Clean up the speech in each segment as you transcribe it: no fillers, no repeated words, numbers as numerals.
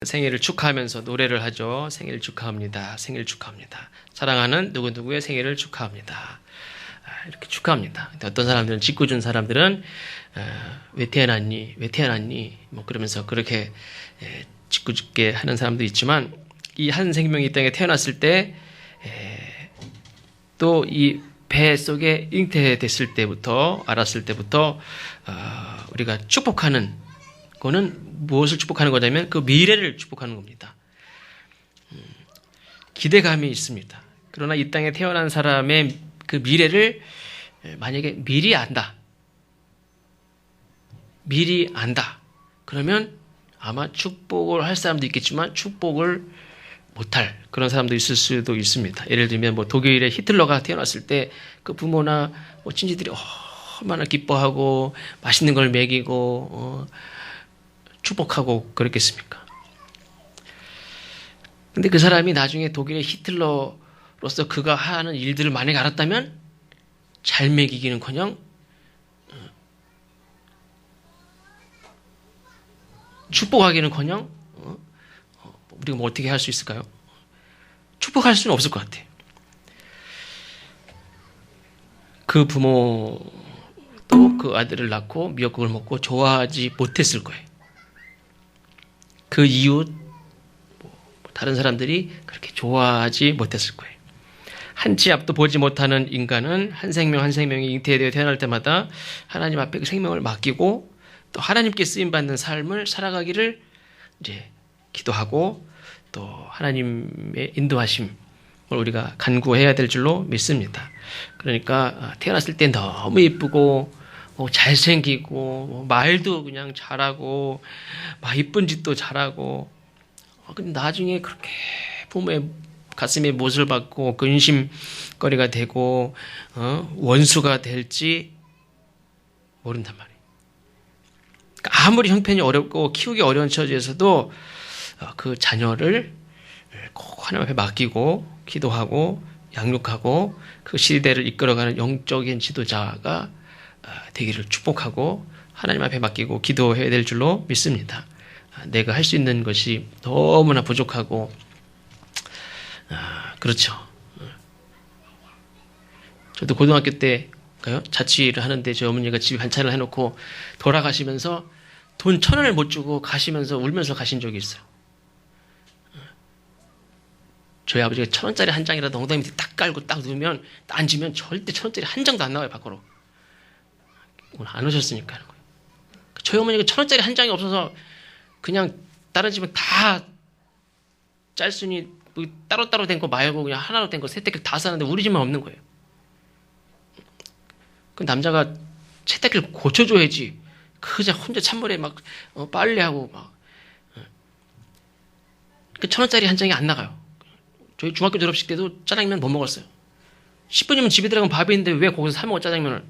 생일을 축하하면서 노래를 하죠. 생일 축하합니다. 생일 축하합니다. 사랑하는 누구누구의 생일을 축하합니다. 이렇게 축하합니다. 근데 어떤 사람들은, 짓궂은 사람들은 왜 태어났니? 왜 태어났니? 뭐 그러면서 그렇게 짓궂게 하는 사람도 있지만, 이 한 생명이 이 땅에 태어났을 때 또 이 배 속에 잉태됐을 때부터, 알았을 때부터 우리가 축복하는 거는 무엇을 축복하는 거냐면 그 미래를 축복하는 겁니다. 기대감이 있습니다. 그러나 이 땅에 태어난 사람의 그 미래를 만약에 미리 안다. 그러면 아마 축복을 할 사람도 있겠지만 축복을 못할 그런 사람도 있을 수도 있습니다. 예를 들면 뭐 독일의 히틀러가 태어났을 때 그 부모나 뭐 친지들이 얼마나 기뻐하고 맛있는 걸 먹이고 축복하고 그랬겠습니까? 근데 그 사람이 나중에 독일의 히틀러로서 그가 하는 일들을 만약에 알았다면 잘 먹이기는커녕 축복하기는커녕 우리가 뭐 어떻게 할 수 있을까요? 축복할 수는 없을 것 같아요. 그 부모도 그 아들을 낳고 미역국을 먹고 좋아하지 못했을 거예요. 그 이웃, 다른 사람들이 그렇게 좋아하지 못했을 거예요. 한 치 앞도 보지 못하는 인간은 한 생명 한 생명이 잉태되어 태어날 때마다 하나님 앞에 그 생명을 맡기고 또 하나님께 쓰임받는 삶을 살아가기를 이제 기도하고 또 하나님의 인도하심을 우리가 간구해야 될 줄로 믿습니다. 그러니까 태어났을 때 너무 예쁘고 잘생기고 말도 그냥 잘하고 막 이쁜 짓도 잘하고 근데 나중에 그렇게 부모의 가슴에 못을 박고 근심거리가 되고 원수가 될지 모른단 말이에요. 그러니까 아무리 형편이 어렵고 키우기 어려운 처지에서도 그 자녀를 꼭 하나님 앞에 맡기고 기도하고 양육하고 그 시대를 이끌어가는 영적인 지도자가 되기를 축복하고 하나님 앞에 맡기고 기도해야 될 줄로 믿습니다. 내가 할 수 있는 것이 너무나 부족하고 그렇죠. 저도 고등학교 때가요 자취를 하는데 저희 어머니가 집에 반찬을 해놓고 돌아가시면서 돈 1,000원을 못 주고 가시면서 울면서 가신 적이 있어요. 저희 아버지가 1,000원짜리 한 장이라도 엉덩이 밑에 딱 깔고 딱 누우면 앉으면 절대 1,000원짜리 한 장도 안 나와요 밖으로. 오늘 안 오셨으니까 하는 거예요. 저희 어머니가 1,000원짜리 한 장이 없어서 그냥 다른 집은 다 짤순이 뭐 따로따로 된 거 말고 그냥 하나로 된 거 세탁기를 다 사는데 우리 집만 없는 거예요. 그 남자가 세탁기를 고쳐줘야지. 그저 혼자 찬물에 막 빨래하고 막. 그 1,000원짜리 한 장이 안 나가요. 저희 중학교 졸업식 때도 짜장면 못 먹었어요. 10분이면 집에 들어가면 밥이 있는데 왜 거기서 사 먹어 짜장면을.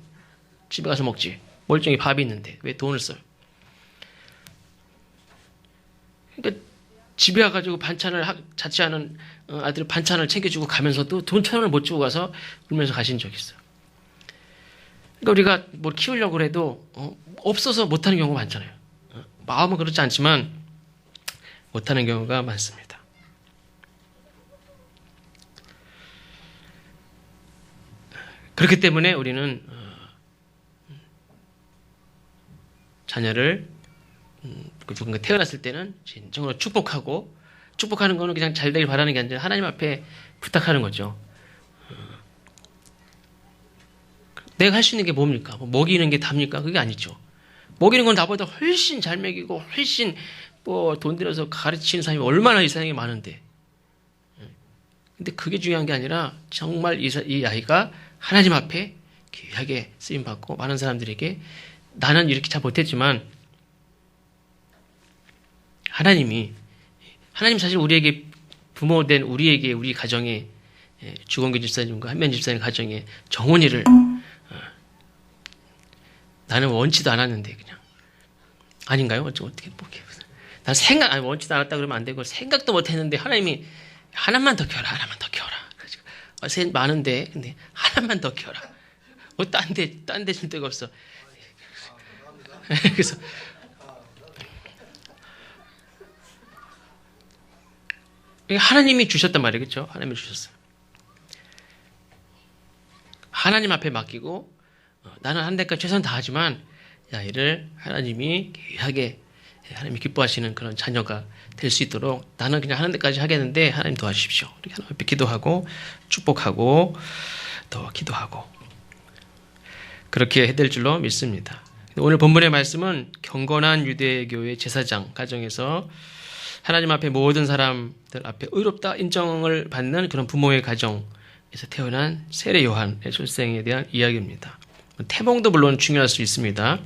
집에 가서 먹지. 멀쩡히 밥이 있는데 왜 돈을 써요. 그러니까 집에 와가지고 반찬을 자취하는 아들 반찬을 챙겨주고 가면서도 돈 1,000원을 못 주고 가서 울면서 가신 적이 있어요. 그러니까 우리가 뭘 키우려고 해도 없어서 못하는 경우가 많잖아요. 마음은 그렇지 않지만 못하는 경우가 많습니다. 그렇기 때문에 우리는 자녀를 누군가 태어났을 때는 진정으로 축복하고 축복하는 거는 그냥 잘 되길 바라는 게 아니라 하나님 앞에 부탁하는 거죠. 내가 할 수 있는 게 뭡니까? 뭐 먹이는 게 답니까? 그게 아니죠. 먹이는 건 나보다 훨씬 잘 먹이고 훨씬 뭐 돈 들여서 가르치는 사람이 얼마나 이 세상에 많은데. 근데 그게 중요한 게 아니라 정말 이 아이가 하나님 앞에 귀하게 쓰임받고 많은 사람들에게 나는 이렇게 잘 못했지만 하나님 사실 우리에게 부모된 우리에게 우리 가정에 주건규 집사님과 한면 집사님 가정에 정원이를 나는 원치도 않았는데 그냥 아닌가요? 어떻게 난 원치도 않았다 그러면 안 되고 생각도 못했는데 하나님이 하나만 더 키워라. 그래서 많은데 근데 하나만 더 키워라. 딴 데 줄 데가 없어. 그래서 하나님이 주셨단 말이에요. 그렇죠? 하나님이 주셨어요. 하나님 앞에 맡기고 나는 한 데까지 최선 다하지만 이를 하나님이 귀하게 하나님이 기뻐하시는 그런 자녀가 될 수 있도록 나는 그냥 하는 데까지 하겠는데 하나님 도와주십시오. 이렇게 하나님 앞에 기도하고 축복하고 또 기도하고 그렇게 해야 될 줄로 믿습니다. 오늘 본문의 말씀은 경건한 유대교의 제사장 가정에서 하나님 앞에 모든 사람들 앞에 의롭다 인정을 받는 그런 부모의 가정에서 태어난 세례 요한의 출생에 대한 이야기입니다. 태몽도 물론 중요할 수 있습니다.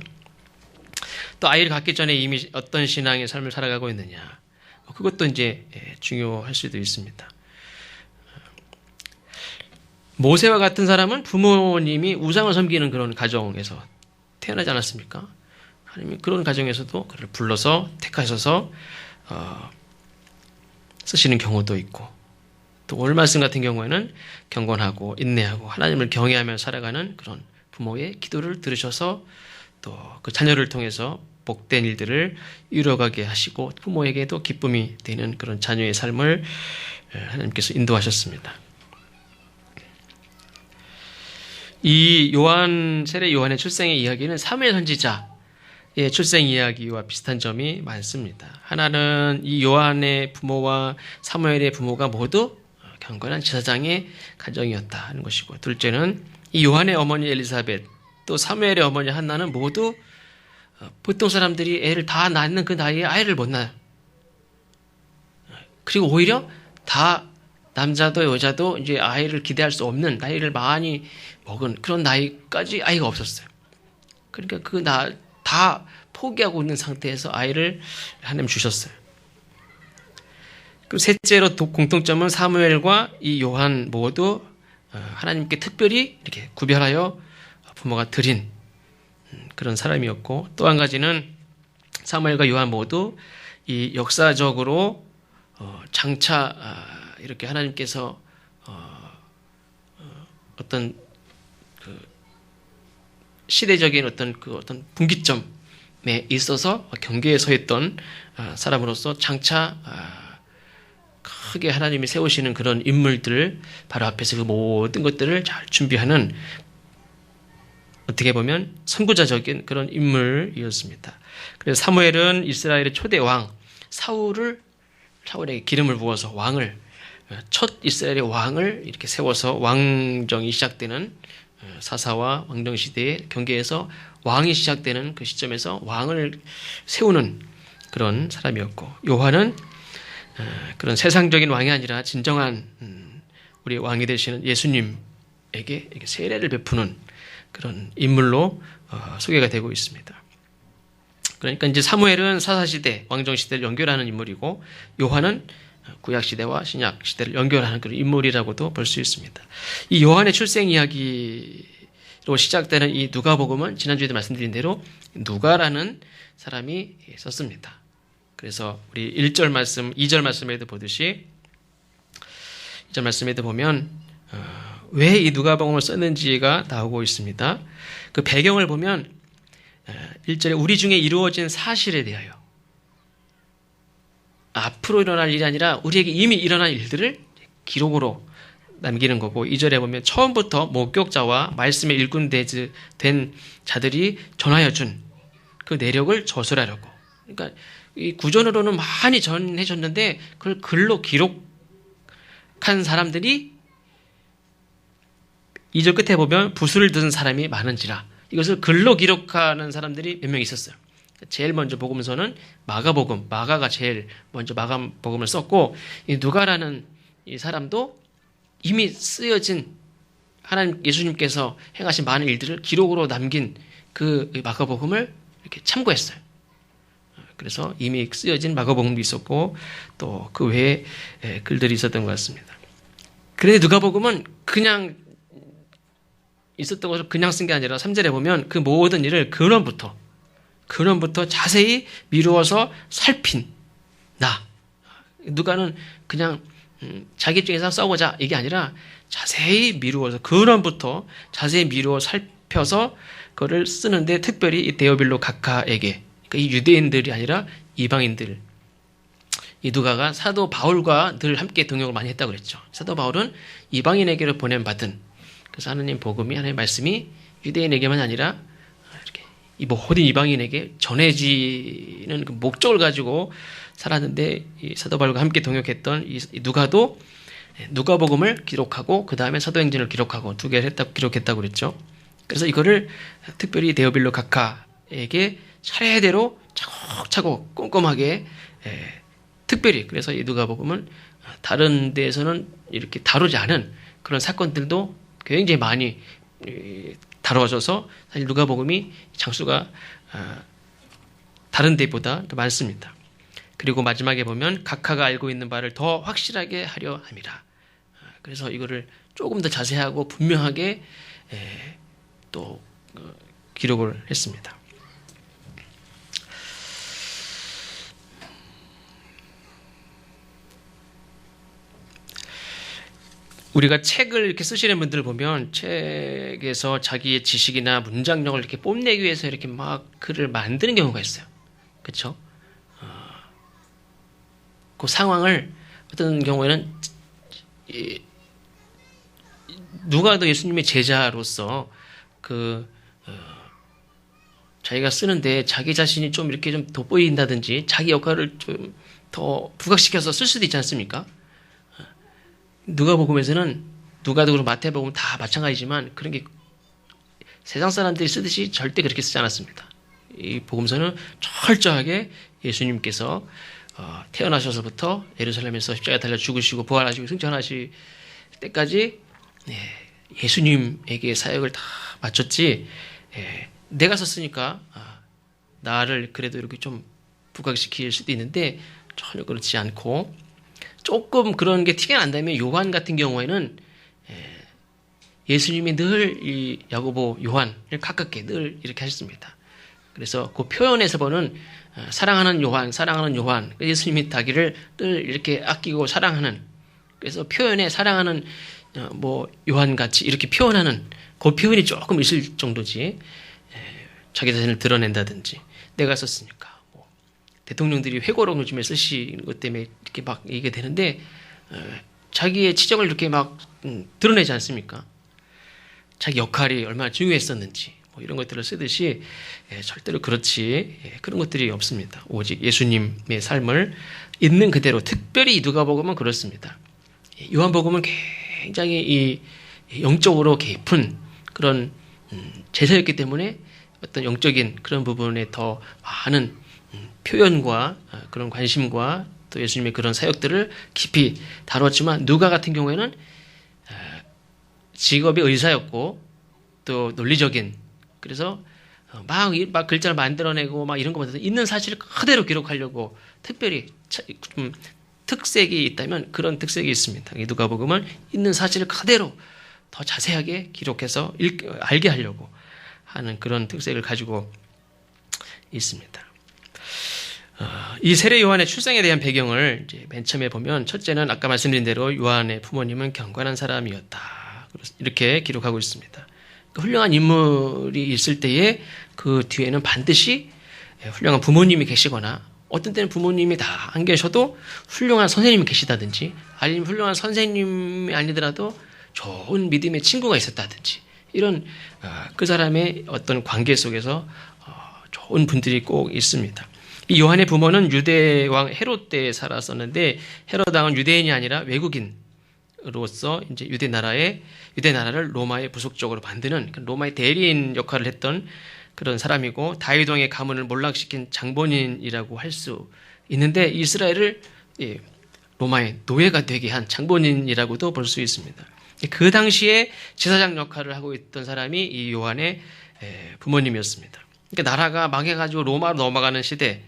또 아이를 갖기 전에 이미 어떤 신앙의 삶을 살아가고 있느냐, 그것도 이제 중요할 수도 있습니다. 모세와 같은 사람은 부모님이 우상을 섬기는 그런 가정에서 태어나지 않았습니까? 하나님이 그런 가정에서도 그를 불러서 택하셔서 쓰시는 경우도 있고, 또 오늘 말씀 같은 경우에는 경건하고 인내하고 하나님을 경외하며 살아가는 그런 부모의 기도를 들으셔서 또 그 자녀를 통해서 복된 일들을 이루어가게 하시고 부모에게도 기쁨이 되는 그런 자녀의 삶을 하나님께서 인도하셨습니다. 이 세례 요한의 출생의 이야기는 사무엘 선지자의 출생 이야기와 비슷한 점이 많습니다. 하나는 이 요한의 부모와 사무엘의 부모가 모두 경건한 제사장의 가정이었다 하는 것이고, 둘째는 이 요한의 어머니 엘리사벳 또 사무엘의 어머니 한나는 모두 보통 사람들이 애를 다 낳는 그 나이에 아이를 못 낳아요. 그리고 오히려 다 남자도 여자도 이제 아이를 기대할 수 없는 나이를 많이 먹은 그런 나이까지 아이가 없었어요. 그러니까 다 포기하고 있는 상태에서 아이를 하나님 주셨어요. 그리고 셋째로 공통점은 사무엘과 이 요한 모두 하나님께 특별히 이렇게 구별하여 부모가 드린 그런 사람이었고, 또 한 가지는 사무엘과 요한 모두 이 역사적으로 장차 이렇게 하나님께서 어떤 그 시대적인 어떤 분기점에 있어서 경계에 서 있던 사람으로서 장차 크게 하나님이 세우시는 그런 인물들을 바로 앞에서 그 모든 것들을 잘 준비하는, 어떻게 보면 선구자적인 그런 인물이었습니다. 그래서 사무엘은 이스라엘의 초대 왕 사울에게 기름을 부어서 첫 이스라엘의 왕을 이렇게 세워서 왕정이 시작되는 사사와 왕정 시대의 경계에서 왕이 시작되는 그 시점에서 왕을 세우는 그런 사람이었고, 요한은 그런 세상적인 왕이 아니라 진정한 우리 왕이 되시는 예수님에게 세례를 베푸는 그런 인물로 소개가 되고 있습니다. 그러니까 이제 사무엘은 사사시대, 왕정시대를 연결하는 인물이고, 요한은 구약시대와 신약시대를 연결하는 그런 인물이라고도 볼 수 있습니다. 이 요한의 출생 이야기로 시작되는 이 누가복음은 지난주에도 말씀드린 대로 누가라는 사람이 썼습니다. 그래서 우리 1절 말씀, 2절 말씀에도 보듯이 2절 말씀에도 보면 왜 이 누가복음을 썼는지가 나오고 있습니다. 그 배경을 보면 1절에 우리 중에 이루어진 사실에 대하여, 앞으로 일어날 일이 아니라 우리에게 이미 일어난 일들을 기록으로 남기는 거고, 2절에 보면 처음부터 목격자와 말씀에 일꾼된 자들이 전하여 준 그 내력을 저술하려고. 그러니까 이 구전으로는 많이 전해줬는데 그걸 글로 기록한 사람들이 2절 끝에 보면 붓을 든 사람이 많은지라, 이것을 글로 기록하는 사람들이 몇 명 있었어요. 제일 먼저 복음서는 마가가 제일 먼저 마가복음을 썼고, 이 누가라는 이 사람도 이미 쓰여진 하나님 예수님께서 행하신 많은 일들을 기록으로 남긴 그 마가복음을 이렇게 참고했어요. 그래서 이미 쓰여진 마가복음도 있었고 또 그 외에 글들이 있었던 것 같습니다. 그런데 누가복음은 그냥 있었던 것을 그냥 쓴 게 아니라 3절에 보면 그 모든 일을 근원부터 자세히 미루어서 살핀 누가는 그냥 자기 입장에서 써보자 이게 아니라 자세히 미루어서 근원부터 자세히 미루어 살펴서 그거를 쓰는데, 특별히 이 데오빌로 각하에게, 그러니까 이 유대인들이 아니라 이방인들, 이 누가가 사도 바울과 늘 함께 동역을 많이 했다고 그랬죠. 사도 바울은 이방인에게로 보냄받은, 그래서 하나님 복음이, 하나님의 말씀이 유대인에게만 아니라 이렇게 이 모든 이방인에게 전해지는 그 목적을 가지고 살았는데, 이 사도 바울과 함께 동역했던 이 누가도 누가복음을 기록하고 그 다음에 사도행전을 기록하고 두 개를 기록했다고 그랬죠. 그래서 이거를 특별히 데오빌로 각하에게 차례대로 차곡차곡 꼼꼼하게 특별히, 그래서 이 누가복음은 다른 데에서는 이렇게 다루지 않은 그런 사건들도 굉장히 많이 다뤄져서 사실 누가복음이 장수가 다른 데보다 더 많습니다. 그리고 마지막에 보면 각하가 알고 있는 바를 더 확실하게 하려 함이라. 그래서 이거를 조금 더 자세하고 분명하게 또 기록을 했습니다. 우리가 책을 이렇게 쓰시는 분들을 보면 책에서 자기의 지식이나 문장력을 이렇게 뽐내기 위해서 이렇게 막 글을 만드는 경우가 있어요. 그렇죠? 그 상황을 어떤 경우에는 누가도 예수님의 제자로서 자기가 쓰는데 자기 자신이 좀 이렇게 좀 돋보인다든지 자기 역할을 좀 더 부각시켜서 쓸 수도 있지 않습니까? 누가복음에서는 누가도 그렇고 마태복음 다 마찬가지지만 그런 게 세상 사람들이 쓰듯이 절대 그렇게 쓰지 않았습니다. 이 복음서는 철저하게 예수님께서 태어나셔서부터 예루살렘에서 십자가에 달려 죽으시고 부활하시고 승천하실 때까지 예수님에게 사역을 다 마쳤지, 내가 썼으니까 나를 그래도 이렇게 좀 부각시킬 수도 있는데 전혀 그렇지 않고, 조금 그런 게 티가 난다면 요한 같은 경우에는 예수님이 늘 이 야고보 요한을 가깝게 늘 이렇게 하셨습니다. 그래서 그 표현에서 보는 사랑하는 요한, 사랑하는 요한, 예수님이 자기를 늘 이렇게 아끼고 사랑하는, 그래서 표현에 사랑하는 뭐 요한같이 이렇게 표현하는 그 표현이 조금 있을 정도지, 자기 자신을 드러낸다든지 내가 썼으니까 뭐 대통령들이 회고록 요즘에 쓰시는 것 때문에 이렇게 막 얘기가 되는데 자기의 치적을 이렇게 막 드러내지 않습니까? 자기 역할이 얼마나 중요했었는지 뭐 이런 것들을 쓰듯이 절대로 그렇지 그런 것들이 없습니다. 오직 예수님의 삶을 있는 그대로, 특별히 누가복음은 그렇습니다. 요한복음은 굉장히 이 영적으로 깊은 그런 제사였기 때문에 어떤 영적인 그런 부분에 더 많은 표현과 그런 관심과 또 예수님의 그런 사역들을 깊이 다뤘지만, 누가 같은 경우에는 직업이 의사였고 또 논리적인, 그래서 막 글자를 만들어내고 막 이런 것보다 있는 사실을 그대로 기록하려고 특별히 좀 특색이 있다면 그런 특색이 있습니다. 누가복음은 있는 사실을 그대로 더 자세하게 기록해서 알게 하려고 하는 그런 특색을 가지고 있습니다. 이 세례 요한의 출생에 대한 배경을 이제 맨 처음에 보면, 첫째는 아까 말씀드린 대로 요한의 부모님은 경건한 사람이었다, 이렇게 기록하고 있습니다. 훌륭한 인물이 있을 때에 그 뒤에는 반드시 훌륭한 부모님이 계시거나, 어떤 때는 부모님이 다 안 계셔도 훌륭한 선생님이 계시다든지, 아니면 훌륭한 선생님이 아니더라도 좋은 믿음의 친구가 있었다든지, 이런 그 사람의 어떤 관계 속에서 좋은 분들이 꼭 있습니다. 이 요한의 부모는 유대 왕 헤롯 때에 살았었는데, 헤롯 왕은 유대인이 아니라 외국인으로서 이제 유대 나라를 로마의 부속적으로 만드는 로마의 대리인 역할을 했던 그런 사람이고, 다윗 왕의 가문을 몰락시킨 장본인이라고 할 수 있는데, 이스라엘을 로마의 노예가 되게 한 장본인이라고도 볼 수 있습니다. 그 당시에 제사장 역할을 하고 있던 사람이 이 요한의 부모님이었습니다. 그러니까 나라가 망해가지고 로마로 넘어가는 시대.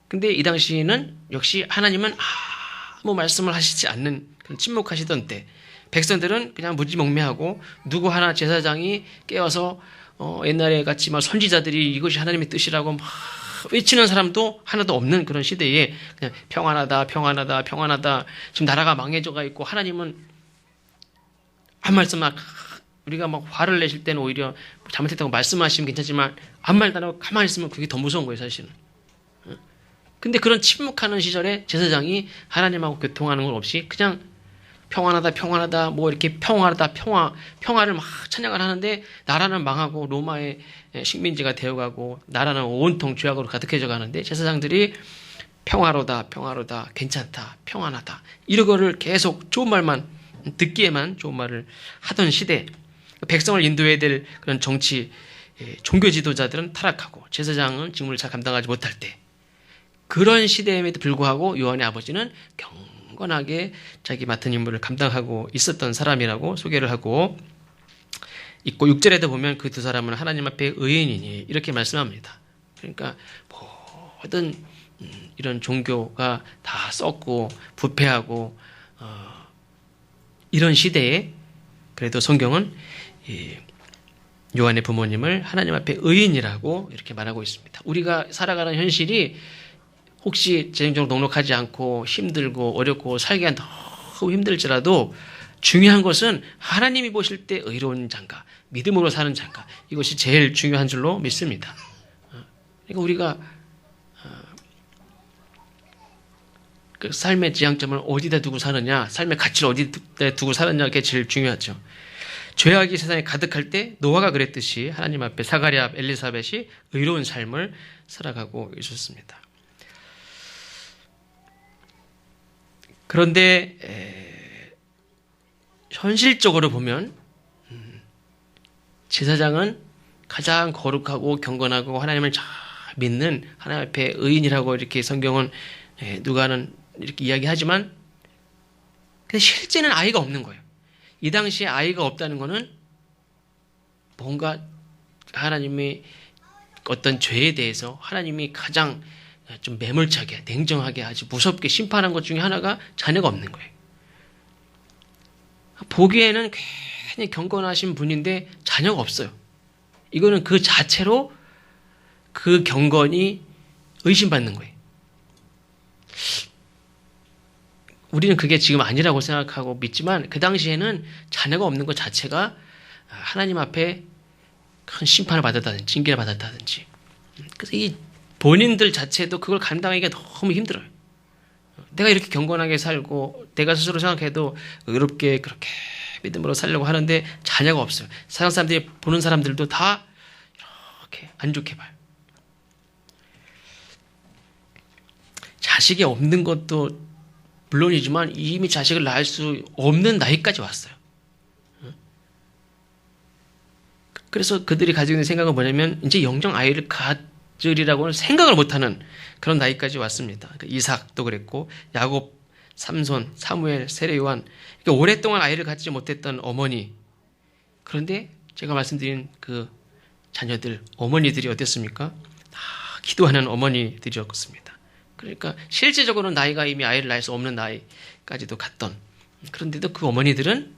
근데 이 당시에는 역시 하나님은 아무 말씀을 하시지 않는, 침묵하시던 때, 백성들은 그냥 무지몽매하고 누구 하나 제사장이 깨어서 옛날에 같이 막 선지자들이 이것이 하나님의 뜻이라고 막 외치는 사람도 하나도 없는 그런 시대에 그냥 평안하다, 평안하다, 평안하다. 지금 나라가 망해져가 있고 하나님은 한 말씀만, 우리가 막 화를 내실 때는 오히려 잘못했다고 말씀하시면 괜찮지만 아무 말도 안 하고 가만히 있으면 그게 더 무서운 거예요, 사실은. 근데 그런 침묵하는 시절에 제사장이 하나님하고 교통하는 건 없이 그냥 평안하다, 뭐 이렇게 평화를 막 찬양을 하는데 나라는 망하고 로마의 식민지가 되어가고 나라는 온통 죄악으로 가득해져 가는데 제사장들이 평화로다, 괜찮다, 평안하다 이런 계속 좋은 말만 듣기에만 좋은 말을 하던 시대 백성을 인도해야 될 그런 정치 종교 지도자들은 타락하고 제사장은 직무를 잘 감당하지 못할 때 그런 시대임에도 불구하고 요한의 아버지는 경건하게 자기 맡은 임무를 감당하고 있었던 사람이라고 소개를 하고 있고 6절에도 보면 그 두 사람은 하나님 앞에 의인이니 이렇게 말씀합니다. 그러니까 모든 이런 종교가 다 썩고 부패하고 이런 시대에 그래도 성경은 요한의 부모님을 하나님 앞에 의인이라고 이렇게 말하고 있습니다. 우리가 살아가는 현실이 혹시 재정적으로 넉넉하지 않고 힘들고 어렵고 살기가 너무 힘들지라도 중요한 것은 하나님이 보실 때 의로운 자인가, 믿음으로 사는 자인가 이것이 제일 중요한 줄로 믿습니다. 그러니까 우리가 그 삶의 지향점을 어디다 두고 사느냐, 삶의 가치를 어디다 두고 사느냐 그게 제일 중요하죠. 죄악이 세상에 가득할 때 노아가 그랬듯이 하나님 앞에 사가랴, 엘리사벳이 의로운 삶을 살아가고 있었습니다. 그런데 현실적으로 보면 제사장은 가장 거룩하고 경건하고 하나님을 잘 믿는 하나님 앞에 의인이라고 이렇게 성경은 누가는 이렇게 이야기하지만 근데 실제는 아이가 없는 거예요. 이 당시에 아이가 없다는 것은 뭔가 하나님의 어떤 죄에 대해서 하나님이 가장 좀 매몰차게 냉정하게 아주 무섭게 심판한 것 중에 하나가 자녀가 없는 거예요. 보기에는 굉장히 경건하신 분인데 자녀가 없어요. 이거는 그 자체로 그 경건이 의심받는 거예요. 우리는 그게 지금 아니라고 생각하고 믿지만 그 당시에는 자녀가 없는 것 자체가 하나님 앞에 큰 심판을 받았다든지 징계를 받았다든지 그래서 이 본인들 자체도 그걸 감당하기가 너무 힘들어요. 내가 이렇게 경건하게 살고 내가 스스로 생각해도 의롭게 그렇게 믿음으로 살려고 하는데 자녀가 없어요. 세상 사람들이 보는 사람들도 다 이렇게 안 좋게 봐요. 자식이 없는 것도 물론이지만 이미 자식을 낳을 수 없는 나이까지 왔어요. 그래서 그들이 가지고 있는 생각은 뭐냐면 이제 영적 아이를 가지리라고는 생각을 못하는 그런 나이까지 왔습니다. 이삭도 그랬고 야곱, 삼손, 사무엘, 세례 요한 그러니까 오랫동안 아이를 갖지 못했던 어머니 그런데 제가 말씀드린 그 자녀들 어머니들이 어땠습니까? 다 기도하는 어머니들이었습니다. 그러니까 실제적으로는 나이가 이미 아이를 낳을 수 없는 나이까지도 갔던 그런데도 그 어머니들은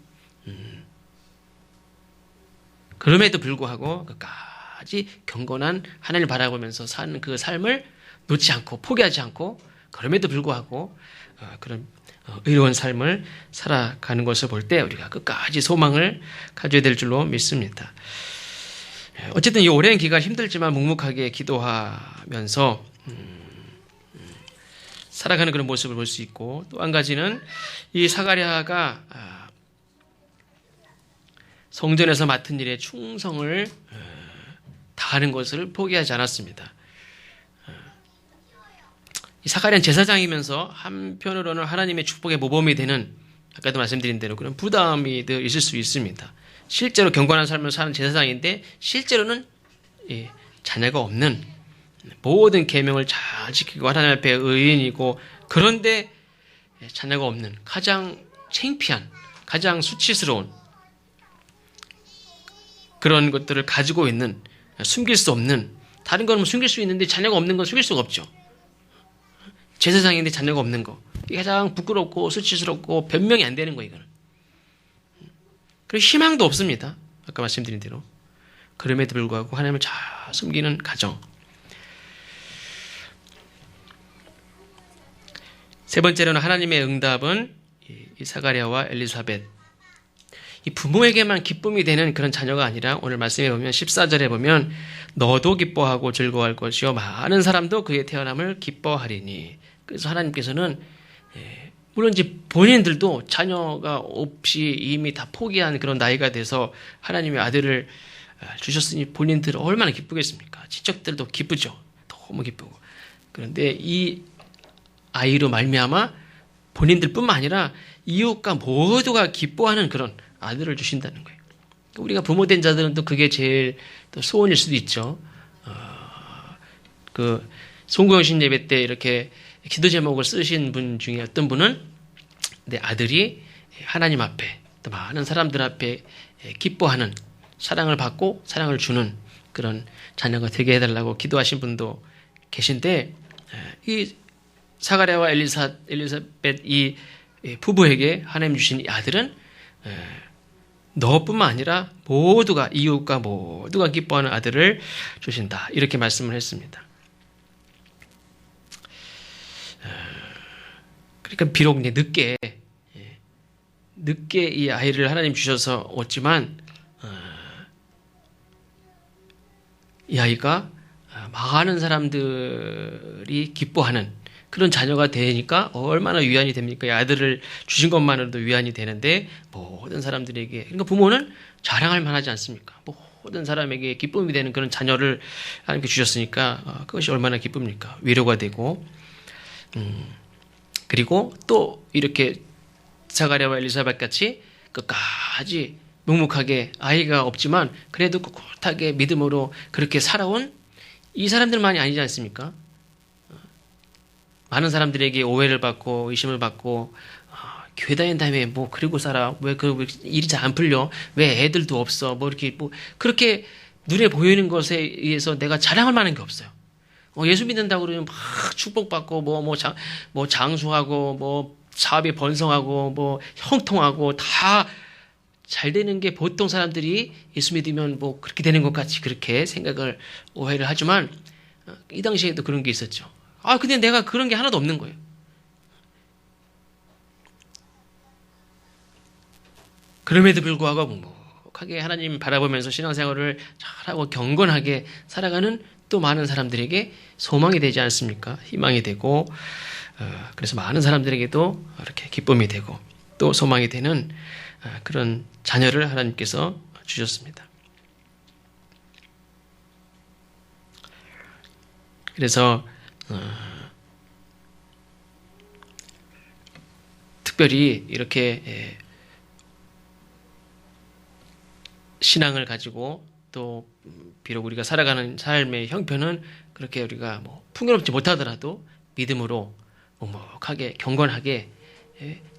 그럼에도 불구하고 끝까지 경건한 하나님을 바라보면서 사는 그 삶을 놓지 않고 포기하지 않고 그럼에도 불구하고 그런 의로운 삶을 살아가는 것을 볼 때 우리가 끝까지 소망을 가져야 될 줄로 믿습니다. 어쨌든 이 오랜 기간 힘들지만 묵묵하게 기도하면서 살아가는 그런 모습을 볼 수 있고 또 한 가지는 이 사가랴가 성전에서 맡은 일에 충성을 다하는 것을 포기하지 않았습니다. 이 사가랴는 제사장이면서 한편으로는 하나님의 축복의 모범이 되는 아까도 말씀드린 대로 그런 부담이 있을 수 있습니다. 실제로 경건한 삶을 사는 제사장인데 실제로는 자녀가 없는 모든 계명을 잘 지키고 하나님 앞에 의인이고 그런데 자녀가 없는 가장 창피한 가장 수치스러운 그런 것들을 가지고 있는 숨길 수 없는 다른 건 숨길 수 있는데 자녀가 없는 건 숨길 수가 없죠. 제사장인데 자녀가 없는 거 이게 가장 부끄럽고 수치스럽고 변명이 안 되는 거예요. 이거는. 그리고 희망도 없습니다. 아까 말씀드린 대로 그럼에도 불구하고 하나님을 잘 숨기는 가정. 세 번째로는 하나님의 응답은 이 사가랴와 엘리사벳 이 부모에게만 기쁨이 되는 그런 자녀가 아니라 오늘 말씀에 보면 14절에 보면 너도 기뻐하고 즐거워할 것이요 많은 사람도 그의 태어남을 기뻐하리니. 그래서 하나님께서는 물론 이제 본인들도 자녀가 없이 이미 다 포기한 그런 나이가 돼서 하나님의 아들을 주셨으니 본인들은 얼마나 기쁘겠습니까? 친척들도 기쁘죠. 너무 기쁘고. 그런데 이 아이로 말미암아 본인들뿐만 아니라 이웃과 모두가 기뻐하는 그런 아들을 주신다는 거예요. 우리가 부모된 자들은 또 그게 제일 또 소원일 수도 있죠. 그 송구영신 예배 때 이렇게 기도 제목을 쓰신 분 중에 어떤 분은 내 아들이 하나님 앞에 또 많은 사람들 앞에 기뻐하는, 사랑을 받고 사랑을 주는 그런 자녀가 되게 해달라고 기도하신 분도 계신데, 이 사가랴와 엘리사벳 이 부부에게 하나님 주신 이 아들은 너뿐만 아니라 모두가, 이웃과 모두가 기뻐하는 아들을 주신다, 이렇게 말씀을 했습니다. 그러니까 비록 늦게 이 아이를 하나님 주셔서 얻지만 이 아이가 많은 사람들이 기뻐하는 그런 자녀가 되니까 얼마나 위안이 됩니까? 이 아들을 주신 것만으로도 위안이 되는데 모든 사람들에게, 그러니까 부모는 자랑할 만하지 않습니까? 모든 사람에게 기쁨이 되는 그런 자녀를 하나님께 주셨으니까 그것이 얼마나 기쁩니까? 위로가 되고, 그리고 또 이렇게 사가랴와 엘리사벳 같이 끝까지 묵묵하게, 아이가 없지만 그래도 꿋꿋하게 믿음으로 그렇게 살아온 이 사람들만이 아니지 않습니까? 많은 사람들에게 오해를 받고 의심을 받고, 교회 다닌 다음에 뭐 그리고 살아, 왜 그 일이 잘 안 풀려, 왜 애들도 없어, 뭐 이렇게 뭐 그렇게 눈에 보이는 것에 의해서 내가 자랑할 만한 게 없어요. 예수 믿는다고 그러면 막 축복받고 뭐 장수하고 뭐 사업이 번성하고 뭐 형통하고 다 잘 되는 게 보통 사람들이 예수 믿으면 뭐 그렇게 되는 것 같이 그렇게 생각을, 오해를 하지만 이 당시에도 그런 게 있었죠. 근데 내가 그런 게 하나도 없는 거예요. 그럼에도 불구하고 묵묵하게 하나님 바라보면서 신앙생활을 잘하고 경건하게 살아가는 또 많은 사람들에게 소망이 되지 않습니까? 희망이 되고, 그래서 많은 사람들에게도 이렇게 기쁨이 되고 또 소망이 되는 그런 자녀를 하나님께서 주셨습니다. 그래서 특별히 이렇게 신앙을 가지고 또 비록 우리가 살아가는 삶의 형편은 그렇게 우리가 뭐 풍요롭지 못하더라도 믿음으로 묵묵하게 경건하게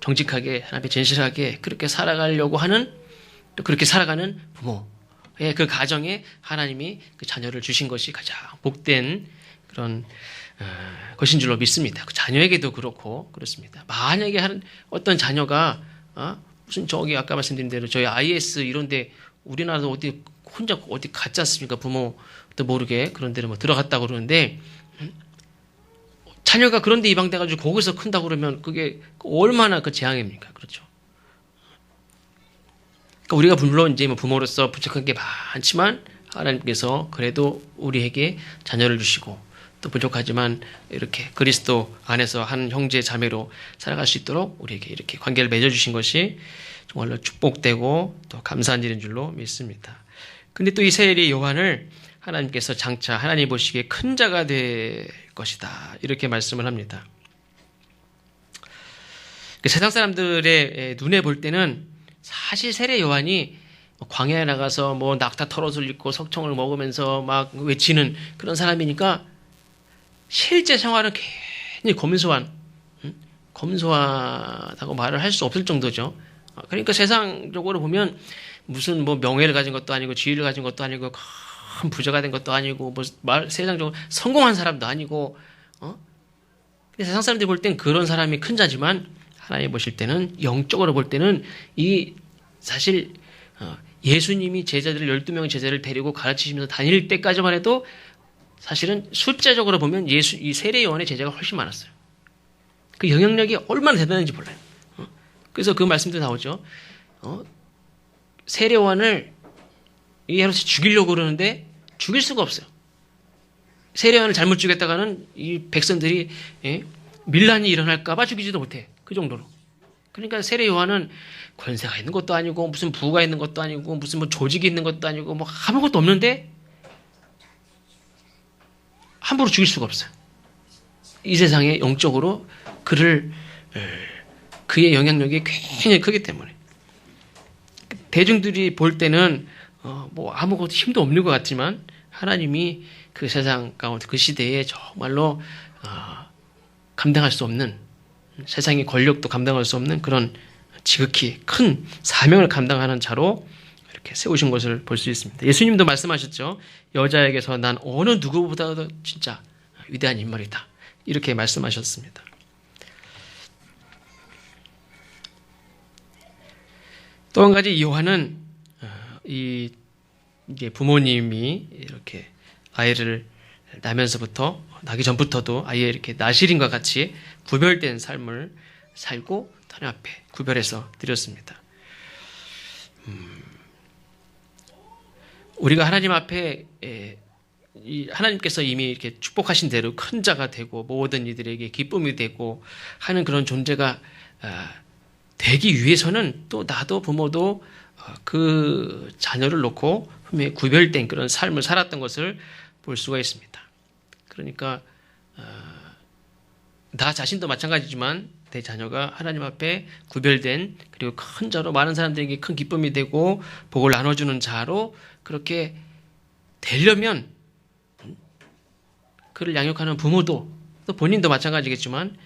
정직하게 하나님께 진실하게 그렇게 살아가려고 하는, 또 그렇게 살아가는 부모의 그 가정에 하나님이 그 자녀를 주신 것이 가장 복된 그런 것인 줄로 믿습니다. 그 자녀에게도 그렇고 그렇습니다. 만약에 어떤 자녀가 무슨 저기 아까 말씀드린 대로 저희 IS 이런데 우리나라도 어디 혼자 어디 갔지 않습니까? 부모도 모르게 그런 데를 뭐 들어갔다고 그러는데, 자녀가 그런데 입양돼가지고 거기서 큰다고 그러면 그게 얼마나 그 재앙입니까? 그렇죠. 그러니까 우리가 물론 이제 뭐 부모로서 부족한 게 많지만 하나님께서 그래도 우리에게 자녀를 주시고 또 부족하지만 이렇게 그리스도 안에서 한 형제 자매로 살아갈 수 있도록 우리에게 이렇게 관계를 맺어주신 것이 정말로 축복되고 또 감사한 일인 줄로 믿습니다. 근데 또 이 세리 요한을 하나님께서 장차 하나님 보시기에 큰 자가 될 것이다, 이렇게 말씀을 합니다. 세상 사람들의 눈에 볼 때는 사실 세례 요한이 광야에 나가서 뭐 낙타 털옷을 입고 석청을 먹으면서 막 외치는 그런 사람이니까 실제 생활은 굉장히 검소하다고 말을 할 수 없을 정도죠. 그러니까 세상적으로 보면 무슨 뭐 명예를 가진 것도 아니고 지위를 가진 것도 아니고 큰 부자가 된 것도 아니고 뭐 세상적으로 성공한 사람도 아니고, 근데 세상 사람들이 볼 땐 그런 사람이 큰 자지만 하나님 보실 때는, 영적으로 볼 때는 사실 예수님이 12명의 제자를 데리고 가르치시면서 다닐 때까지만 해도 사실은 숫자적으로 보면 이 세례 요한의 제자가 훨씬 많았어요. 그 영향력이 얼마나 대단한지 몰라요. 그래서 그 말씀도 나오죠. 세례 요한을 이 헤롯이 죽이려고 그러는데 죽일 수가 없어요. 세례요한을 잘못 죽였다가는 이 백성들이 밀란이 일어날까봐 죽이지도 못해. 그 정도로. 그러니까 세례요한은 권세가 있는 것도 아니고 무슨 부가 있는 것도 아니고 무슨 뭐 조직이 있는 것도 아니고 뭐 아무것도 없는데 함부로 죽일 수가 없어요. 이 세상에 영적으로 그의 영향력이 굉장히 크기 때문에 대중들이 볼 때는 뭐 아무것도 힘도 없는 것 같지만 하나님이 그 세상 가운데 그 시대에 정말로 감당할 수 없는 세상의 권력도 감당할 수 없는 그런 지극히 큰 사명을 감당하는 자로 이렇게 세우신 것을 볼 수 있습니다. 예수님도 말씀하셨죠. 여자에게서 난 어느 누구보다도 진짜 위대한 인물이다. 이렇게 말씀하셨습니다. 또 한 가지 요한은 이제 부모님이 이렇게 아이를 나기 전부터도 아예 이렇게 나실인과 같이 구별된 삶을 살고 하나님 앞에 구별해서 드렸습니다. 우리가 하나님 앞에 하나님께서 이미 이렇게 축복하신 대로 큰 자가 되고 모든 이들에게 기쁨이 되고 하는 그런 존재가 되기 위해서는 또 나도 부모도 그 자녀를 놓고 분명히 구별된 그런 삶을 살았던 것을 볼 수가 있습니다. 그러니까 나 자신도 마찬가지지만 내 자녀가 하나님 앞에 구별된 그리고 큰 자로 많은 사람들에게 큰 기쁨이 되고 복을 나눠주는 자로 그렇게 되려면 그를 양육하는 부모도 또 본인도 마찬가지겠지만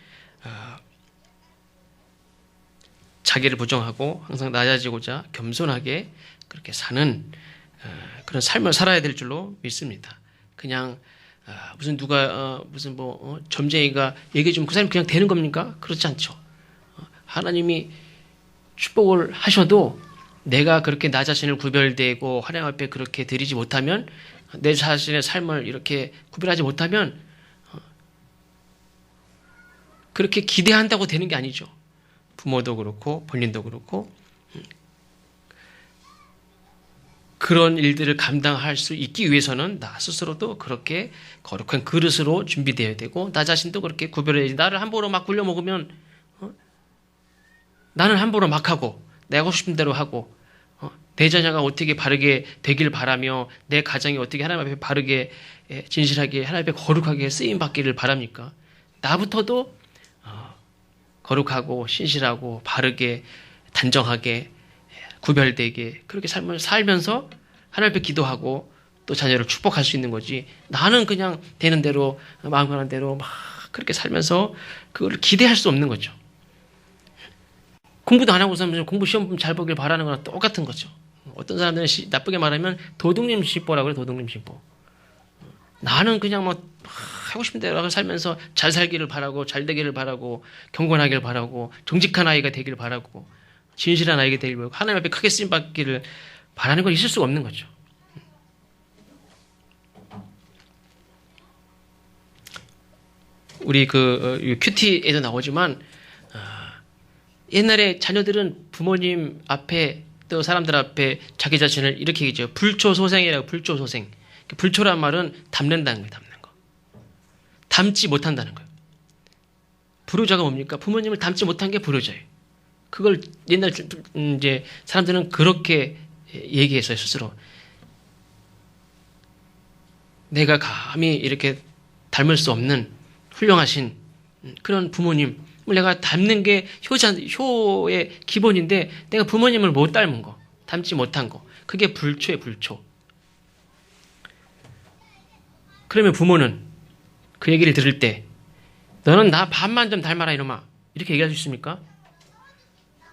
자기를 부정하고 항상 낮아지고자 겸손하게 그렇게 사는 그런 삶을 살아야 될 줄로 믿습니다. 그냥 무슨 누가 무슨 점쟁이가 얘기해 주면 그 사람이 그냥 되는 겁니까? 그렇지 않죠. 하나님이 축복을 하셔도 내가 그렇게 나 자신을 구별되고 하나님 앞에 그렇게 드리지 못하면 내 자신의 삶을 이렇게 구별하지 못하면 그렇게 기대한다고 되는 게 아니죠. 부모도 그렇고 본인도 그렇고 그런 일들을 감당할 수 있기 위해서는 나 스스로도 그렇게 거룩한 그릇으로 준비되어야 되고 나 자신도 그렇게 구별해야지. 나를 함부로 막 굴려 먹으면 나는 함부로 막 하고 내가 하고 싶은 대로 하고 내 자녀가 어떻게 바르게 되길 바라며 내 가정이 어떻게 하나님 앞에 바르게 진실하게 하나님 앞에 거룩하게 쓰임받기를 바랍니까? 나부터도 거룩하고 신실하고 바르게 단정하게 구별되게 그렇게 삶을 살면서 하나님 앞에 기도하고 또 자녀를 축복할 수 있는 거지. 나는 그냥 되는 대로 마음 가는 대로 막 그렇게 살면서 그걸 기대할 수 없는 거죠. 공부도 안 하고 살면서 공부 시험 잘 보길 바라는 거랑 똑같은 거죠. 어떤 사람들은 나쁘게 말하면 도둑님 심보라고 그래. 도둑님 심보. 나는 그냥 뭐 하고 싶은 대로 살면서 잘 살기를 바라고 잘 되기를 바라고 경건하기를 바라고 정직한 아이가 되기를 바라고 진실한 아이가 되기를 바라고 하나님 앞에 크게 쓰임받기를 바라는 건 있을 수가 없는 거죠. 우리 큐티에도 나오지만 옛날에 자녀들은 부모님 앞에 또 사람들 앞에 자기 자신을 이렇게 얘기죠. 불초소생이라고. 불초소생. 불초란 말은 담는다는 거예요. 담는 거. 담지 못한다는 거예요. 불효자가 뭡니까? 부모님을 담지 못한 게 불효자예요. 그걸 옛날 이제 사람들은 그렇게 얘기했어요. 스스로. 내가 감히 이렇게 닮을 수 없는 훌륭하신 그런 부모님을 내가 닮는 게 효의 기본인데 내가 부모님을 못 닮은 거, 닮지 못한 거. 그게 불초예요. 불초. 그러면 부모는 그 얘기를 들을 때 너는 나 반만 좀 닮아라 이놈아. 이렇게 얘기할 수 있습니까?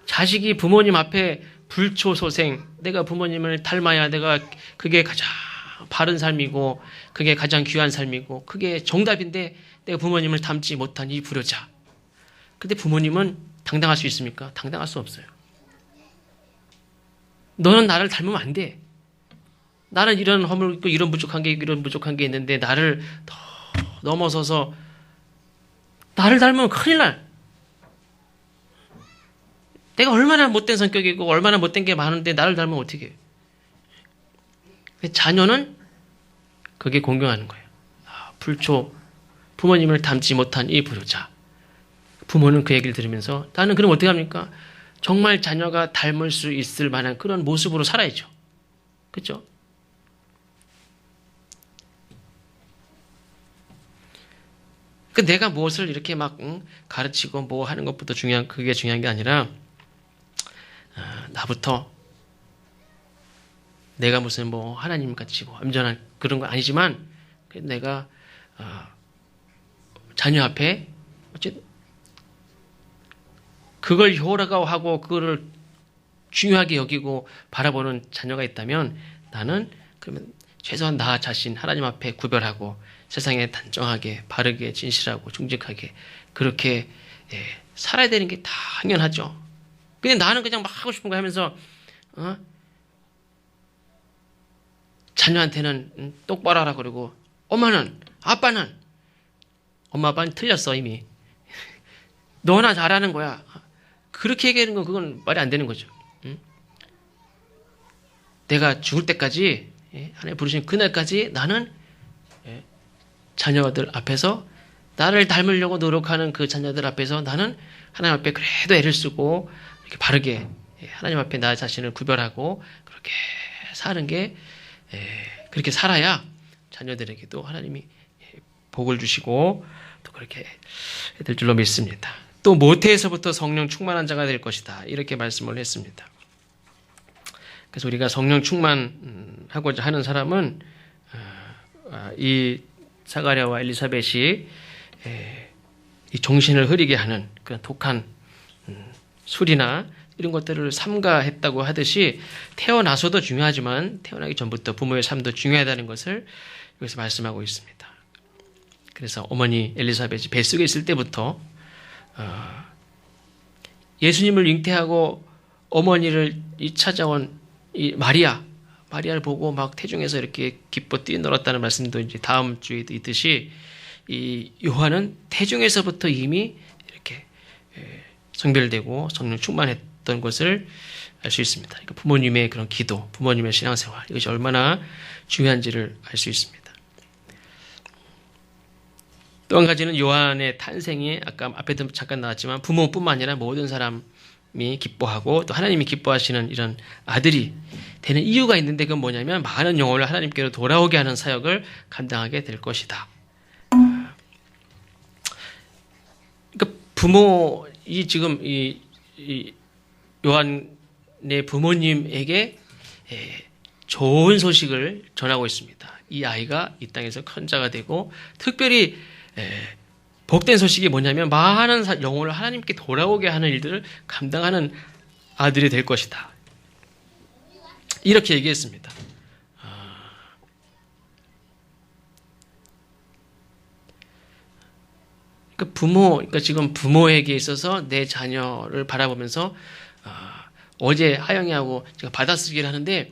자식이 부모님 앞에 불초소생, 내가 부모님을 닮아야 내가 그게 가장 바른 삶이고 그게 가장 귀한 삶이고 그게 정답인데 내가 부모님을 닮지 못한 이 불효자. 근데 부모님은 당당할 수 있습니까? 당당할 수 없어요. 너는 나를 닮으면 안 돼. 나는 이런 허물 있고 이런 부족한 게 있는데 나를 더 넘어서서 나를 닮으면 큰일 날. 내가 얼마나 못된 성격이고 얼마나 못된 게 많은데 나를 닮으면 어떻게 해. 자녀는 그게 공경하는 거예요. 불초 부모님을 닮지 못한 이 불효자. 부모는 그 얘기를 들으면서 나는 그럼 어떻게 합니까? 정말 자녀가 닮을 수 있을 만한 그런 모습으로 살아야죠. 그렇죠? 내가 무엇을 이렇게 막 가르치고 뭐 하는 것부터 그게 중요한 게 아니라 나부터 내가 무슨 뭐 하나님 같이 뭐 완전한 그런 건 아니지만 내가 자녀 앞에 어쨌든 그걸 효라가하고 그거를 중요하게 여기고 바라보는 자녀가 있다면 나는 그러면 최소한 나 자신 하나님 앞에 구별하고 세상에 단정하게 바르게 진실하고 정직하게 그렇게 살아야 되는 게 당연하죠. 근데 나는 그냥 막 하고 싶은 거 하면서 자녀한테는 똑바로 하라 그러고 엄마는 아빠는 엄마 아빠는 틀렸어 이미 너나 잘하는 거야. 그렇게 얘기하는 건 그건 말이 안 되는 거죠. 내가 죽을 때까지 하나님 부르신 그날까지 나는 자녀들 앞에서 나를 닮으려고 노력하는 그 자녀들 앞에서 나는 하나님 앞에 그래도 애를 쓰고 이렇게 바르게 하나님 앞에 나 자신을 구별하고 그렇게 사는 게 그렇게 살아야 자녀들에게도 하나님이 복을 주시고 또 그렇게 될 줄로 믿습니다. 또 모태에서부터 성령 충만한 자가 될 것이다. 이렇게 말씀을 했습니다. 그래서 우리가 성령 충만하고자 하는 사람은 이 사가랴와 엘리사벳이 이 정신을 흐리게 하는 그런 독한 술이나 이런 것들을 삼가했다고 하듯이 태어나서도 중요하지만 태어나기 전부터 부모의 삶도 중요하다는 것을 여기서 말씀하고 있습니다. 그래서 어머니 엘리사벳이 뱃속에 있을 때부터 예수님을 잉태하고 어머니를 찾아온 이 마리아를 보고 막 태중에서 이렇게 기뻐 뛰놀았다는 말씀도 이제 다음 주에도 있듯이 이 요한은 태중에서부터 이미 이렇게 성별되고 성령 충만했던 것을 알 수 있습니다. 그러니까 부모님의 그런 기도, 부모님의 신앙생활 이것이 얼마나 중요한지를 알 수 있습니다. 또 한 가지는 요한의 탄생이 아까 앞에도 잠깐 나왔지만 부모뿐만 아니라 모든 사람이 기뻐하고 또 하나님이 기뻐하시는 이런 아들이 되는 이유가 있는데 그건 뭐냐면 많은 영혼을 하나님께로 돌아오게 하는 사역을 감당하게 될 것이다. 그러니까 지금 이 요한의 부모님에게 좋은 소식을 전하고 있습니다. 이 아이가 이 땅에서 큰 자가 되고 특별히 복된 소식이 뭐냐면 많은 영혼을 하나님께 돌아오게 하는 일들을 감당하는 아들이 될 것이다. 이렇게 얘기했습니다. 그러니까 지금 부모에게 있어서 내 자녀를 바라보면서 어제 하영이하고 제가 받아쓰기를 하는데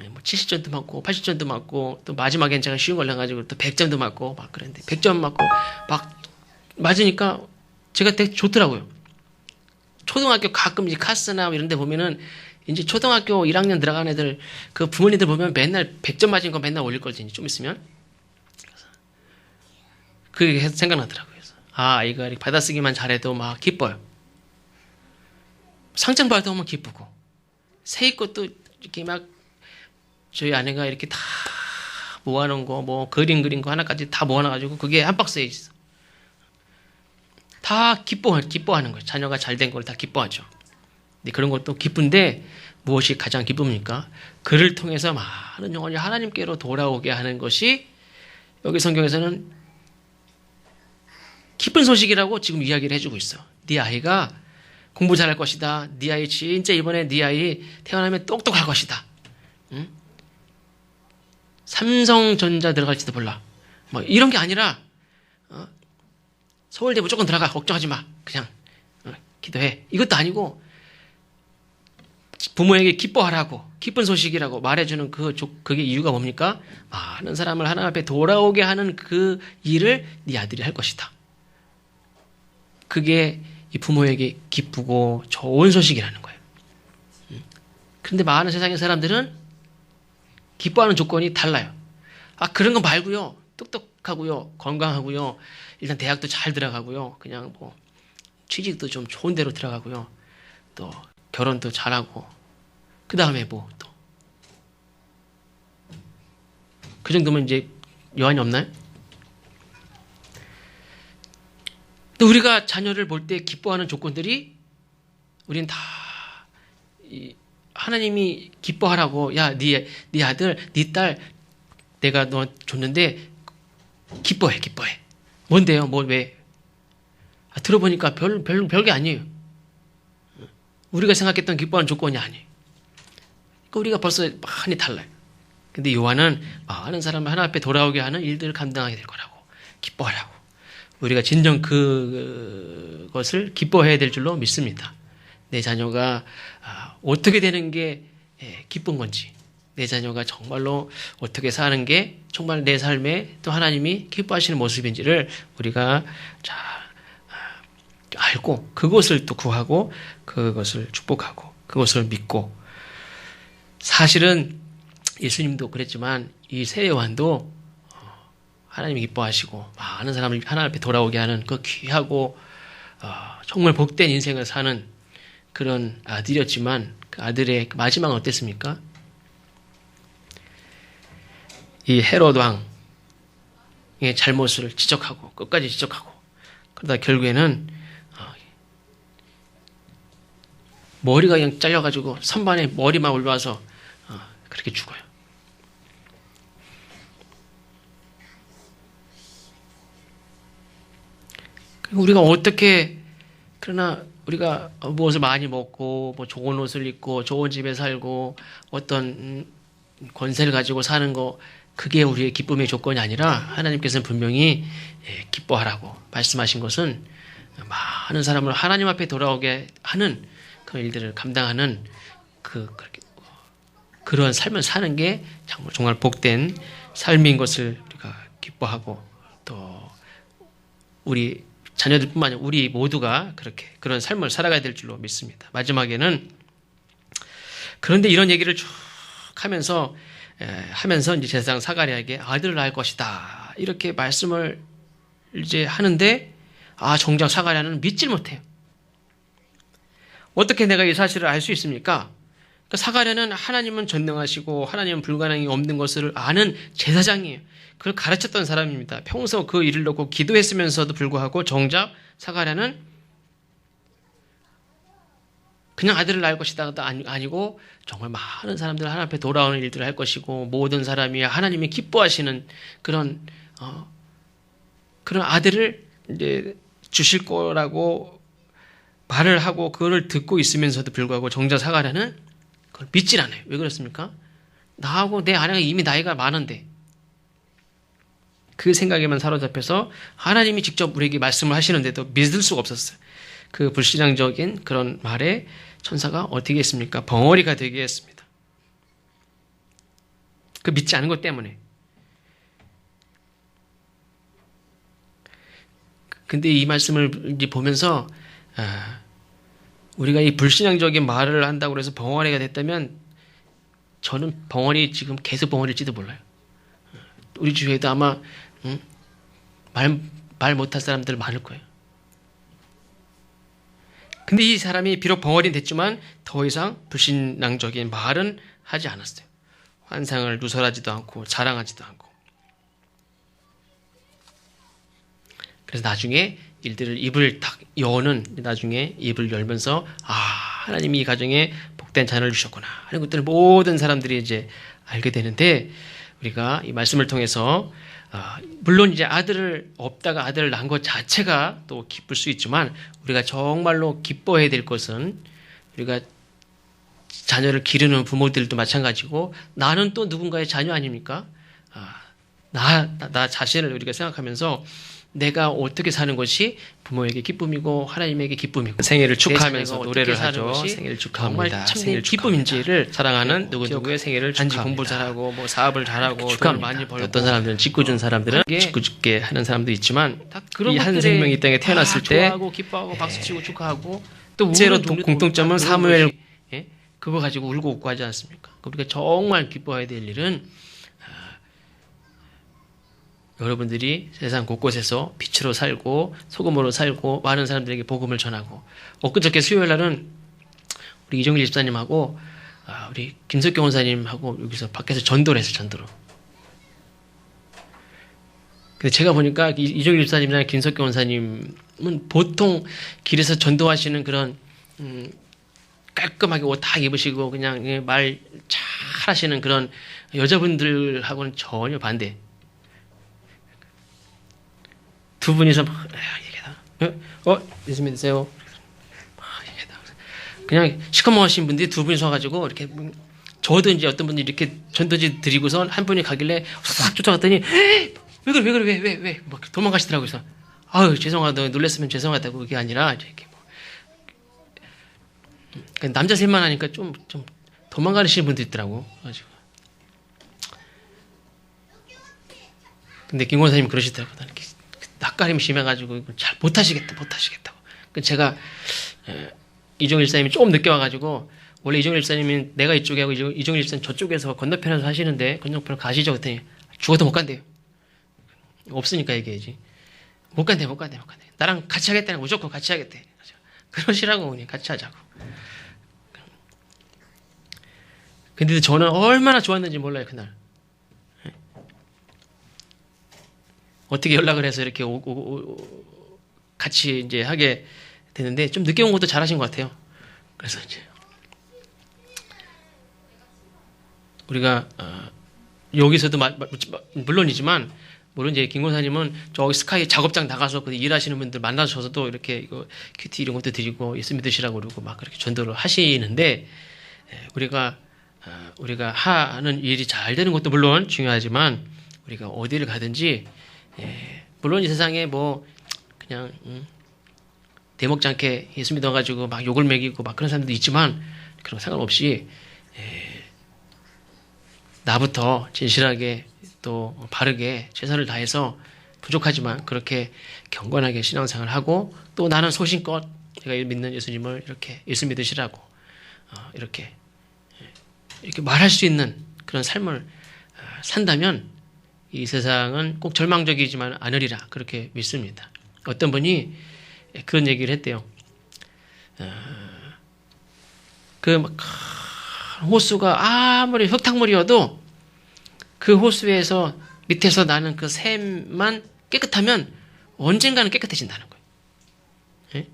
뭐 70점도 맞고 80점도 맞고 또 마지막엔 제가 쉬운 걸 해가지고 또 100점도 맞고 막 그랬는데 100점 맞고 막 맞으니까 제가 되게 좋더라고요. 초등학교 가끔 이제 카스나 이런 데 보면은 이제 초등학교 1학년 들어간 애들 그 부모님들 보면 맨날 100점 맞은 거 맨날 올릴 거지 좀 있으면. 그게 생각나더라고요. 그래서 아이가 이렇게 받아쓰기만 잘해도 막 기뻐요. 상장 받아오면 기쁘고 새 것도 이렇게 막 저희 아내가 이렇게 다 모아놓은 거, 뭐 그린 거 하나까지 다 모아놔가지고 그게 한 박스에 있어. 다 기뻐하는 거예요. 자녀가 잘 된 걸 다 기뻐하죠. 근데 그런 것도 기쁜데 무엇이 가장 기쁩니까? 그를 통해서 많은 영혼이 하나님께로 돌아오게 하는 것이 여기 성경에서는 기쁜 소식이라고 지금 이야기를 해주고 있어. 네 아이가 공부 잘할 것이다. 네 아이 진짜 이번에 네 아이 태어나면 똑똑할 것이다. 응? 삼성전자 들어갈지도 몰라. 뭐 이런 게 아니라 서울대 무조건 들어가. 걱정하지 마. 그냥 기도해. 이것도 아니고 부모에게 기뻐하라고 기쁜 소식이라고 말해주는 그게 이유가 뭡니까? 많은 사람을 하나님 앞에 돌아오게 하는 그 일을 네 아들이 할 것이다. 그게 이 부모에게 기쁘고 좋은 소식이라는 거예요. 그런데 많은 세상의 사람들은 기뻐하는 조건이 달라요. 그런 거 말고요. 똑똑하고요. 건강하고요. 일단 대학도 잘 들어가고요. 그냥 뭐 취직도 좀 좋은 데로 들어가고요. 또 결혼도 잘하고 그 다음에 뭐 또 그 정도면 이제 여한이 없나요? 또 우리가 자녀를 볼 때 기뻐하는 조건들이 우리는 다 하나님이 기뻐하라고 야, 네 아들, 네 딸 내가 너 줬는데 기뻐해. 뭔데요? 뭐 왜? 들어보니까 별게 아니에요. 우리가 생각했던 기뻐하는 조건이 아니에요. 그러니까 우리가 벌써 많이 달라요. 근데 요한은 많은 사람을 하나님 앞에 돌아오게 하는 일들을 감당하게 될 거라고 기뻐하라고. 우리가 진정 그것을 기뻐해야 될 줄로 믿습니다. 내 자녀가 어떻게 되는 게 기쁜 건지, 내 자녀가 정말로 어떻게 사는 게 정말 내 삶에 또 하나님이 기뻐하시는 모습인지를 우리가 잘 알고 그것을 또 구하고 그것을 축복하고 그것을 믿고, 사실은 예수님도 그랬지만 이 새 요한도 하나님이 기뻐하시고 많은 사람을 하나님 앞에 돌아오게 하는 그 귀하고 정말 복된 인생을 사는 그런 아들이었지만 그 아들의 마지막은 어땠습니까? 이 헤롯 왕의 잘못을 지적하고 끝까지 지적하고 그러다 결국에는 머리가 그냥 잘려가지고 선반에 머리만 올라와서 그렇게 죽어요. 우리가 어떻게, 그러나 우리가 무엇을 많이 먹고 뭐 좋은 옷을 입고 좋은 집에 살고 어떤 권세를 가지고 사는 거, 그게 우리의 기쁨의 조건이 아니라 하나님께서는 분명히 기뻐하라고 말씀하신 것은 많은 사람을 하나님 앞에 돌아오게 하는 그 일들을 감당하는 그런 삶을 사는 게 정말 복된 삶인 것을 우리가 기뻐하고, 또 우리 자녀들뿐만 아니라 우리 모두가 그런 삶을 살아가야 될 줄로 믿습니다. 마지막에는, 그런데 이런 얘기를 쭉 하면서 이제 제사장 사가랴에게 아들을 낳을 것이다 이렇게 말씀을 이제 하는데, 정작 사가랴는 믿질 못해요. 어떻게 내가 이 사실을 알 수 있습니까? 그러니까 사가랴는 하나님은 전능하시고 하나님은 불가능이 없는 것을 아는 제사장이에요. 그걸 가르쳤던 사람입니다. 평소 그 일을 놓고 기도했으면서도 불구하고 정작 사가랴는 그냥 아들을 낳을 것이다가 아니고 정말 많은 사람들 하나님 앞에 돌아오는 일들을 할 것이고 모든 사람이 하나님이 기뻐하시는 그런 아들을 이제 주실 거라고 말을 하고 그걸 듣고 있으면서도 불구하고 정작 사가랴는 그걸 믿질 않아요. 왜 그렇습니까? 나하고 내 아내가 이미 나이가 많은데, 그 생각에만 사로잡혀서 하나님이 직접 우리에게 말씀을 하시는데도 믿을 수가 없었어요. 그 불신앙적인 그런 말에 천사가 어떻게 했습니까? 벙어리가 되게 했습니다. 그 믿지 않은 것 때문에. 근데 이 말씀을 이제 보면서 우리가 이 불신앙적인 말을 한다고 해서 벙어리가 됐다면, 저는 벙어리 지금 계속 벙어리일지도 몰라요. 우리 주위에도 아마 말 못할 사람들 많을 거예요. 근데 이 사람이 비록 벙어리는 됐지만 더 이상 불신앙적인 말은 하지 않았어요. 환상을 누설하지도 않고 자랑하지도 않고. 그래서 나중에 일들을 입을 딱 여는 나중에 입을 열면서 하나님이 이 가정에 복된 자녀를 주셨구나 하는 것들을 모든 사람들이 이제 알게 되는데, 우리가 이 말씀을 통해서 물론 이제 아들을 없다가 아들을 낳은 것 자체가 또 기쁠 수 있지만, 우리가 정말로 기뻐해야 될 것은, 우리가 자녀를 기르는 부모들도 마찬가지고 나는 또 누군가의 자녀 아닙니까? 나 자신을 우리가 생각하면서 내가 어떻게 사는 것이 부모에게 기쁨이고 하나님에게 기쁨이고, 생일을 축하하면서 노래를 하죠. 생일 축하합니다. 생일 기쁨인지를 사랑하는 누구누구의 생일을 단지 공부 잘하고 뭐 사업을 잘하고 돈을 많이 벌고, 어떤 사람들은 짓궂은 사람들은 짓궂게 하는 사람도 있지만, 이 한 생명이 이 땅에 태어났을 때 좋아하고 기뻐하고 박수치고 축하하고, 또 실제로 공통점은 사무엘 그거 가지고 울고 웃고 하지 않습니까? 우리가 정말 기뻐해야 될 일은 여러분들이 세상 곳곳에서 빛으로 살고 소금으로 살고 많은 사람들에게 복음을 전하고, 엊그저께 수요일 날은 우리 이종일 집사님하고 우리 김석경 원사님하고 여기서 밖에서 전도를 했어요. 전도로. 근데 제가 보니까 이종일 집사님이나 김석경 원사님은 보통 길에서 전도하시는 그런 깔끔하게 옷 다 입으시고 그냥 말 잘 하시는 그런 여자분들하고는 전혀 반대. 두 분이서 막 얘기하다. 예수 믿으세요. 막 얘기하다. 그냥 시커먼하신 분들이 두 분이 서가지고 이렇게, 저도 이제 어떤 분들이 이렇게 전도지 드리고서 한 분이 가길래 싹 쫓아갔더니 왜 그래 왜 막 도망가시더라고요. 그래서 아유 죄송하다, 놀랬으면 죄송하다고, 그게 아니라 이렇게 뭐 남자 셋만 하니까 좀 도망가시는 분도 있더라고. 가지고. 근데 김 권사님 그러시더라고요. 낯가림이 심해가지고 잘 못하시겠다고. 제가 이종일 집사님이 조금 늦게 와가지고, 원래 이종일 집사님이 내가 이쪽에 하고 이종일 집사님 저쪽에서 건너편에서 하시는데 건너편으로 가시죠. 그랬더니 죽어도 못 간대요. 없으니까 얘기해야지. 못 간대. 나랑 같이 하겠다는, 무조건 같이 하겠대. 그러시라고, 그냥 같이 하자고. 근데 저는 얼마나 좋았는지 몰라요, 그날. 어떻게 연락을 해서 이렇게 같이 이제 하게 되는데, 좀 늦게 온 것도 잘하신 것 같아요. 그래서 이제 우리가 여기서도 물론 이제 김 권사님은 저기 스카이 작업장 나가서 일하시는 분들 만나셔서도 이렇게 이거 큐티 이런 것도 드리고 예수 믿으시라고 그러고 막 그렇게 전도를 하시는데, 우리가 하는 일이 잘 되는 것도 물론 중요하지만, 우리가 어디를 가든지, 물론 이 세상에 뭐 그냥 대먹지 않게 예수 믿어가지고 막 욕을 먹이고 막 그런 사람들도 있지만, 그런 거 상관없이 나부터 진실하게 또 바르게 최선을 다해서, 부족하지만 그렇게 경건하게 신앙생활을 하고, 또 나는 소신껏 내가 믿는 예수님을 이렇게 예수 믿으시라고 이렇게 말할 수 있는 그런 삶을 산다면 이 세상은 꼭 절망적이지만 않으리라, 그렇게 믿습니다. 어떤 분이 그런 얘기를 했대요. 호수가 아무리 흙탕물이어도 그 호수에서 밑에서 나는 그 샘만 깨끗하면 언젠가는 깨끗해진다는 거예요. 예?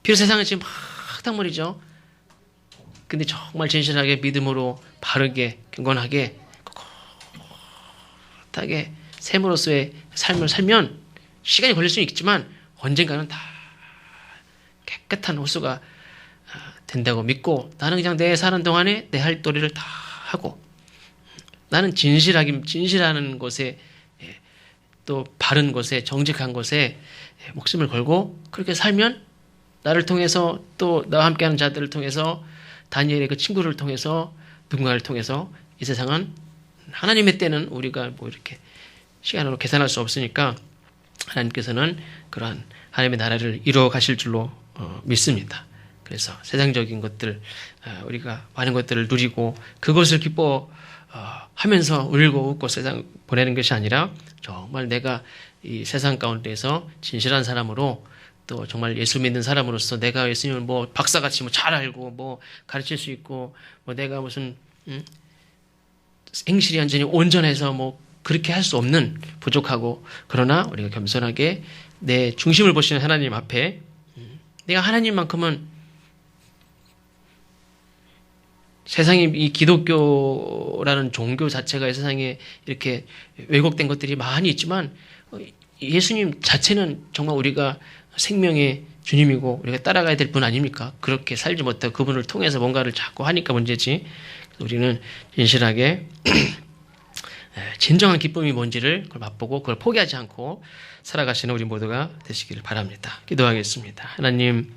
비록 세상은 지금 막 흙탕물이죠. 근데 정말 진실하게 믿음으로 바르게 경건하게 꿋꿋하게 샘으로서의 삶을 살면 시간이 걸릴 수는 있지만 언젠가는 다 깨끗한 호수가 된다고 믿고, 나는 그냥 내 사는 동안에 내 할 도리를 다 하고, 나는 진실하는 것에, 또 바른 것에, 정직한 것에 목숨을 걸고 그렇게 살면 나를 통해서, 또 나와 함께하는 자들을 통해서, 다니엘의 그 친구를 통해서, 누군가를 통해서 이 세상은 하나님의 때는 우리가 뭐 이렇게 시간으로 계산할 수 없으니까 하나님께서는 그러한 하나님의 나라를 이루어 가실 줄로 믿습니다. 그래서 세상적인 것들, 우리가 많은 것들을 누리고 그것을 기뻐하면서 울고 웃고 세상 보내는 것이 아니라, 정말 내가 이 세상 가운데에서 진실한 사람으로, 또 정말 예수 믿는 사람으로서 내가 예수님을 뭐 박사같이 뭐 잘 알고 뭐 가르칠 수 있고, 뭐 내가 무슨 행실이 완전히 온전해서 뭐 그렇게 할 수 없는, 부족하고, 그러나 우리가 겸손하게 내 중심을 보시는 하나님 앞에, 내가 하나님만큼은, 세상에 이 기독교라는 종교 자체가 이 세상에 이렇게 왜곡된 것들이 많이 있지만, 예수님 자체는 정말 우리가 생명의 주님이고 우리가 따라가야 될 분 아닙니까? 그렇게 살지 못하고 그분을 통해서 뭔가를 자꾸 하니까 문제지. 우리는 진실하게 진정한 기쁨이 뭔지를 그걸 맛보고 그걸 포기하지 않고 살아가시는 우리 모두가 되시기를 바랍니다. 기도하겠습니다. 하나님,